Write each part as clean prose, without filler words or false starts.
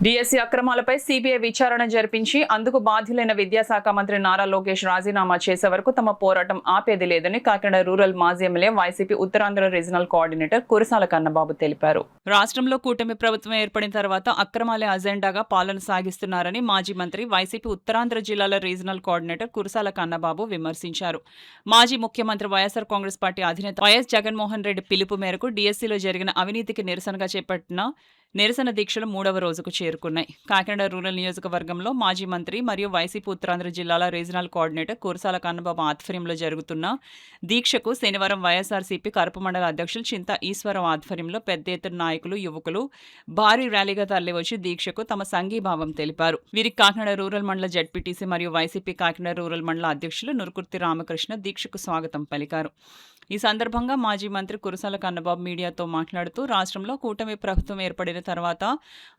DSC అక్రమాలపై CBI విచారణ జరిపించి అందుకు బాధ్యులైన విద్యాశాఖ మంత్రి నారా లోకేష్ రాజీనామా చేసే వరకు తమ పోరాటం ఆపేది లేదని కాకినాడ రూరల్ మాజీ MLA YCP Uttarandhra regional coordinator Kurasala Kannababu తెలిపారు. రాష్ట్రంలో కూటమి ప్రభుత్వం ఏర్పడిన తర్వాత అక్రమాలే అజెండాగా పాలన సాగిస్తున్నారని మాజీ మంత్రి వైసీపీ ఉత్తరాంధ్ర జిల్లాల రీజనల్ కోఆర్డినేటర్ కురసాల కన్నబాబు విమర్శించారు. మాజీ ముఖ్యమంత్రి వైఎస్ఆర్ కాంగ్రెస్ పార్టీ అధినేత వైఎస్ జగన్మోహన్ రెడ్డి పిలుపు మేరకు డిఎస్సిలో జరిగిన అవినీతికి నిరసనగా చేపట్టిన నిరసన దీక్షలు 3వ రోజుకు చేరుకున్నాయి. కాకినాడ రూరల్ నియోజకవర్గంలో మాజీ మంత్రి మరియు వైసీపీ ఉత్తరాంధ్ర జిల్లాల రీజనల్ కోఆర్డినేటర్ కురసాల కన్నబాబు ఆధ్వర్యంలో జరుగుతున్న దీక్షకు శనివారం వైఎస్ఆర్సీపీ కరప మండల అధ్యక్షులు చింతా ఈశ్వరం ఆధ్వర్యంలో పెద్ద ఎత్తున నాయకులు, యువకులు భారీ ర్యాలీగా తరలివచ్చి దీక్షకు తమ సంఘీభావం తెలిపారు. వీరికి కాకినాడ రూరల్ మండల జడ్పీటీసీ మరియు వైసీపీ కాకినాడ రూరల్ మండల అధ్యక్షులు నురుకుర్తి రామకృష్ణ దీక్షకు స్వాగతం పలికారు. ఈ సందర్భంగా మాజీ మంత్రి కురసాల కన్నబాబు మీడియాతో మాట్లాడుతూ రాష్ట్రంలో కూటమి ప్రభుత్వం ఏర్పడిన తర్వాత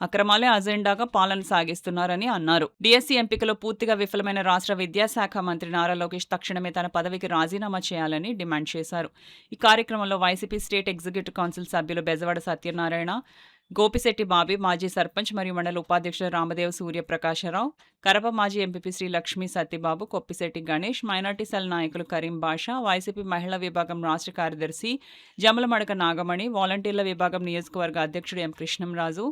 అక్రమాలే అజెండాగా పాలన సాగిస్తున్నారని అన్నారు. డిఎస్సి ఎంపికలో పూర్తిగా విఫలమైన రాష్ట్ర విద్యాశాఖ మంత్రి నారా లోకేష్ తక్షణమే తన పదవికి రాజీనామా చేయాలని డిమాండ్ చేశారు. ఈ కార్యక్రమంలో వైసీపీ స్టేట్ ఎగ్జిక్యూటివ్ కౌన్సిల్ సభ్యులు బెజవాడ సత్యనారాయణ, గోపిశెట్టి బాబీ, మాజీ సర్పంచ్ మరియు మండల ఉపాధ్యక్షులు రామదేవ్ సూర్యప్రకాశరావు, కరప మాజీ MPP Sri Lakshmi Satyababu, Koppisetti Ganesh, minority cell నాయకులు కరీం బాషా, వైసీపీ మహిళా విభాగం రాష్ట్ర కార్యదర్శి జమలమడక నాగమణి, వాలంటీర్ల విభాగం నియోజకవర్గ అధ్యక్షుడు ఎం కృష్ణంరాజు,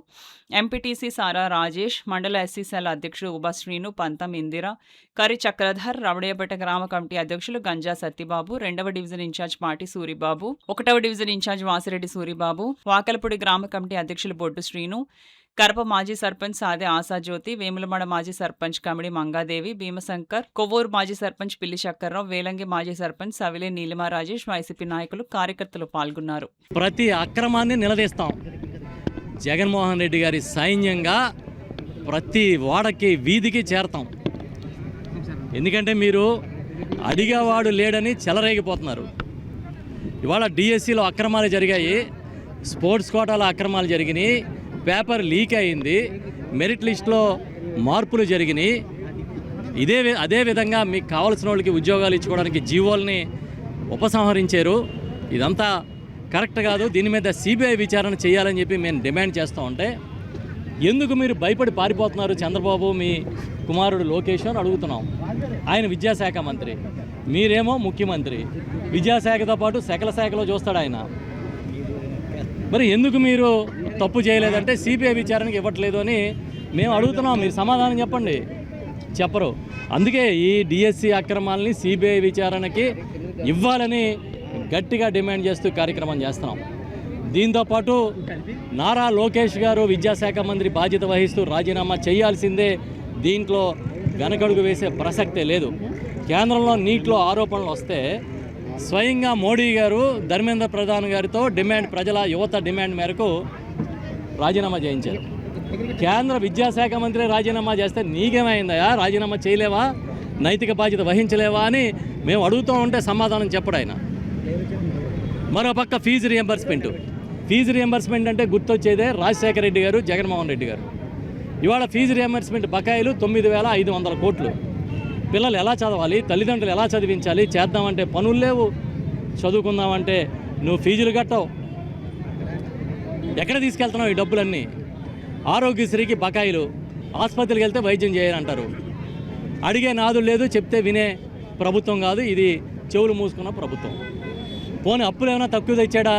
ఎంపీటీసీ సారా రాజేష్, మండల ఎస్సీ సెల్ అధ్యక్షుడు ఉభశ్రీను, పంతం ఇందిర, కరి చక్రధర్, రవడేపేట గ్రామ కమిటీ అధ్యక్షులు గంజా సత్యబాబు, 2వ డివిజన్ ఇన్ఛార్జ్ పాటి సూరిబాబు, 1వ డివిజన్ ఇన్ఛార్జ్ వాసిరెడ్డి సూరిబాబు, వాకలపూడి గ్రామ కమిటీ అధ్యక్షులు బొడ్డు శ్రీను, కరప మాజీ సర్పంచ్ సాదే ఆశాజ్యోతి, వేములమడ మాజీ సర్పంచ్ కమిడి మంగాదేవి, భీమశంకర్, కొవ్వూరు మాజీ సర్పంచ్ పిల్లి చక్కర్రావు, వేలంగి మాజీ సర్పంచ్ సవిలే నీలిమా రాజేష్, వైసీపీ నాయకులు, కార్యకర్తలు పాల్గొన్నారు. ప్రతి అక్రమాన్ని నిలదీస్తాం. జగన్మోహన్ రెడ్డి గారి సైన్యంగా ప్రతి వాడకి వీధికి చేరతాం. ఎందుకంటే మీరు అడిగేవాడు లేడని చెలరేగిపోతున్నారు. ఇవాళ డిఎస్సిలో అక్రమాలు జరిగాయి, స్పోర్ట్స్ కోటాలో అక్రమాలు జరిగినాయి, పేపర్ లీక్ అయింది, మెరిట్ లిస్టులో మార్పులు జరిగినాయి. అదేవిధంగా మీకు కావాల్సిన వాళ్ళకి ఉద్యోగాలు ఇచ్చుకోవడానికి జీవోల్ని ఉపసంహరించారు. ఇదంతా కరెక్ట్ కాదు. దీని మీద సిబిఐ విచారణ చేయాలని చెప్పి మేము డిమాండ్ చేస్తూ ఉంటే ఎందుకు మీరు భయపడి పారిపోతున్నారు చంద్రబాబు, మీ కుమారుడు లోకేష్ అని అడుగుతున్నాం. ఆయన విద్యాశాఖ మంత్రి, మీరేమో ముఖ్యమంత్రి. విద్యాశాఖతో పాటు సకల శాఖలో చూస్తాడు ఆయన. మరి ఎందుకు మీరు తప్పు చేయలేదంటే సిబిఐ విచారణకి ఇవ్వట్లేదు అని మేము అడుగుతున్నాం. మీరు సమాధానం చెప్పండి. చెప్పరు. అందుకే ఈ డిఎస్సి అక్రమాలని సిబిఐ విచారణకి ఇవ్వాలని గట్టిగా డిమాండ్ చేస్తూ కార్యక్రమం చేస్తున్నాం. దీంతోపాటు నారా లోకేష్ గారు విద్యాశాఖ మంత్రి బాధ్యత వహిస్తూ రాజీనామా చేయాల్సిందే. దీంట్లో వెనకడుగు వేసే ప్రసక్తే లేదు. కేంద్రంలో నీట్లో ఆరోపణలు వస్తే స్వయంగా మోడీ గారు ధర్మేంద్ర ప్రధాన్ గారితో ప్రజల యువత డిమాండ్ మేరకు రాజీనామా చేయించారు. కేంద్ర విద్యాశాఖ మంత్రి రాజీనామా చేస్తే నీకేమైందయా, రాజీనామా చేయలేవా, నైతిక బాధ్యత వహించలేవా అని మేము అడుగుతూ ఉంటే సమాధానం చెప్పడు ఆయన. మరోపక్క ఫీజు రియంబర్స్మెంట్ అంటే గుర్తొచ్చేదే రాజశేఖర రెడ్డి గారు, జగన్మోహన్ రెడ్డి గారు. ఇవాళ ఫీజు రియంబర్స్మెంట్ బకాయిలు 9,500 కోట్లు. పిల్లలు ఎలా చదవాలి, తల్లిదండ్రులు ఎలా చదివించాలి, చేద్దామంటే పనులు లేవు, చదువుకుందామంటే నువ్వు ఫీజులు కట్టవు. ఎక్కడ తీసుకెళ్తున్నావు ఈ డబ్బులన్నీ? ఆరోగ్యశ్రీకి బకాయిలు, ఆసుపత్రికి వెళ్తే వైద్యం చేయాలంటారు. అడిగే నాదులు లేదు, చెప్తే వినే ప్రభుత్వం కాదు ఇది, చెవులు మూసుకున్న ప్రభుత్వం. పోనీ అప్పులు ఏమైనా తక్కువ తెచ్చాడా?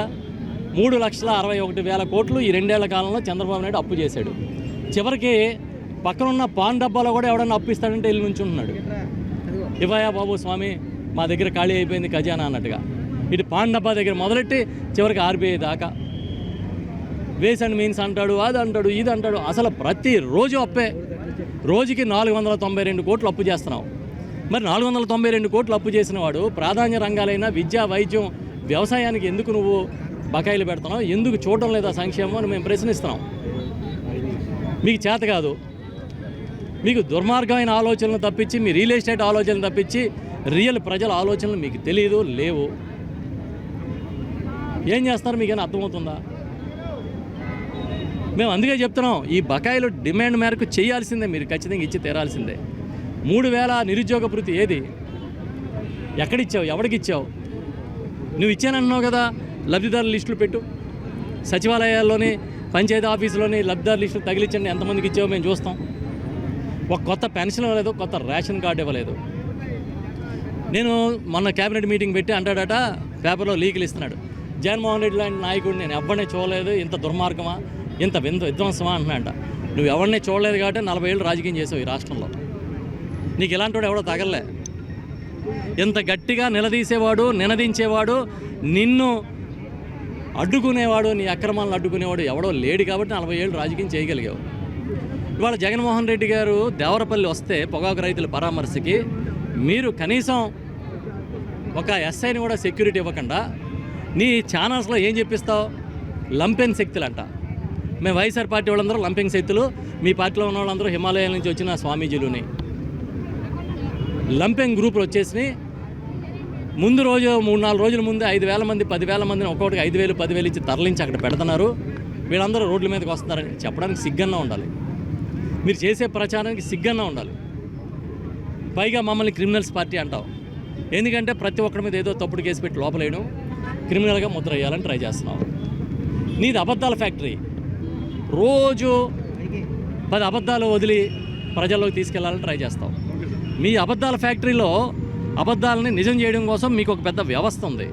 3,61,000 కోట్లు ఈ 2 ఏళ్ల కాలంలో చంద్రబాబు నాయుడు అప్పు చేశాడు. చివరికి పక్కనున్న పాన్ డబ్బాలో కూడా ఎవడన్నా అప్పు ఇస్తాడంటే ఇల్లు నుంచి ఉంటున్నాడు. ఇవ్వయా బాబు స్వామి, మా దగ్గర ఖాళీ అయిపోయింది ఖజానా అన్నట్టుగా. ఇటు పాన్ డబ్బా దగ్గర మొదలెట్టి చివరికి ఆర్బీఐ దాకా వేస్ అండ్ మీన్స్ అంటాడు, అది అంటాడు, ఇది అంటాడు. అసలు ప్రతిరోజు అప్పే. రోజుకి 492 కోట్లు అప్పు చేస్తున్నావు. మరి 492 కోట్లు అప్పు చేసిన వాడు ప్రాధాన్య రంగాలైన విద్య, వైద్యం, వ్యవసాయానికి ఎందుకు నువ్వు బకాయిలు పెడుతున్నావు? ఎందుకు చూడటం లేదా సంక్షేమం అని మేము ప్రశ్నిస్తున్నాం. మీకు చేత కాదు. మీకు దుర్మార్గమైన ఆలోచనలు తప్పించి, మీ రియల్ ఎస్టేట్ ఆలోచనలు తప్పించి రియల్ ప్రజల ఆలోచనలు మీకు తెలియదు, లేవు. ఏం చేస్తున్నారు మీకైనా అర్థమవుతుందా? మేము అందుకే చెప్తున్నాం, ఈ బకాయిలు డిమాండ్ మేరకు చేయాల్సిందే, మీరు ఖచ్చితంగా ఇచ్చి తీరాల్సిందే. 3,000 నిరుద్యోగ భృతి ఏది? ఎక్కడిచ్చావు, ఎవడికిచ్చావు? నువ్వు ఇచ్చానన్నావు కదా, లబ్ధిదారుల లిస్టులు పెట్టు. సచివాలయాల్లోనే పంచాయతీ ఆఫీసులోని లబ్ధిదారు లిస్టు తగిలించండి, ఎంతమందికి ఇచ్చావో మేము చూస్తాం. ఒక కొత్త పెన్షన్ ఇవ్వలేదు, కొత్త రేషన్ కార్డు ఇవ్వలేదు. నేను మొన్న క్యాబినెట్ మీటింగ్ పెట్టి అంటాడట, పేపర్లో లీకులు ఇస్తున్నాడు, జగన్మోహన్ రెడ్డి లాంటి నాయకుడు నేను ఎవరిని చూడలేదు, ఇంత దుర్మార్గమా, ఇంత విధ్వంసమా అంటున్నాడ. నువ్వు ఎవరిని చూడలేదు కాబట్టి 40 ఏళ్ళు రాజకీయం చేసావు ఈ రాష్ట్రంలో. నీకు ఇలాంటి వాడు ఎవడో తగలలే. ఇంత గట్టిగా నిలదీసేవాడు, నినదించేవాడు, నిన్ను అడ్డుకునేవాడు, నీ అక్రమాలను అడ్డుకునేవాడు ఎవడో లేడు కాబట్టి 40 ఏళ్ళు రాజకీయం చేయగలిగావు. ఇవాళ జగన్మోహన్ రెడ్డి గారు దేవరపల్లి వస్తే పొగాకు రైతుల పరామర్శకి మీరు కనీసం ఒక ఎస్ఐని కూడా సెక్యూరిటీ ఇవ్వకుండా నీ ఛానల్స్లో ఏం చెప్పిస్తావు? లంపెన్ శక్తులు అంట. మేము వైఎస్ఆర్ పార్టీ వాళ్ళందరూ లంపెన్ శక్తులు, మీ పార్టీలో ఉన్న వాళ్ళందరూ హిమాలయాల నుంచి వచ్చిన స్వామీజీలుని. లంపెన్ గ్రూపులు వచ్చేసి ముందు రోజు 3-4 రోజుల ముందే 5,000 మంది 10,000 మందిని ఒక్కొక్కటికి 5,000 10,000 ఇచ్చి తరలించి అక్కడ పెడుతున్నారు. వీళ్ళందరూ రోడ్ల మీదకి వస్తున్నారని చెప్పడానికి సిగ్గన్నా ఉండాలి. మీరు చేసే ప్రచారానికి సిగ్గన్నా ఉండాలి. పైగా మమ్మల్ని క్రిమినల్స్ పార్టీ అంటావు. ఎందుకంటే ప్రతి ఒక్కరి మీద ఏదో తప్పుడు కేసు పెట్టి లోపలేయడం, క్రిమినల్గా ముద్ర వేయాలని ట్రై చేస్తున్నావు. నీది అబద్ధాల ఫ్యాక్టరీ. రోజు 10 అబద్ధాలు వదిలి ప్రజల్లోకి తీసుకెళ్లాలని ట్రై చేస్తావు. మీ అబద్ధాల ఫ్యాక్టరీలో అబద్ధాలని నిజం చేయడం కోసం మీకు ఒక పెద్ద వ్యవస్థ ఉంది.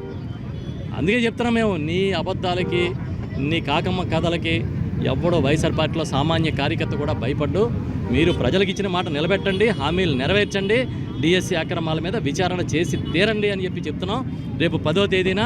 అందుకే చెప్తున్నాం మేము, నీ అబద్ధాలకి, నీ కాకమ్మ కథలకి ఎవడో వైఎస్ఆర్ పార్టీలో సామాన్య కార్యకర్త కూడా భయపడ్డు. మీరు ప్రజలకు ఇచ్చిన మాట నిలబెట్టండి, హామీలు నెరవేర్చండి, డిఎస్సి అక్రమాల మీద విచారణ చేసి తీరండి అని చెప్తున్నాం. రేపు 10వ తేదీన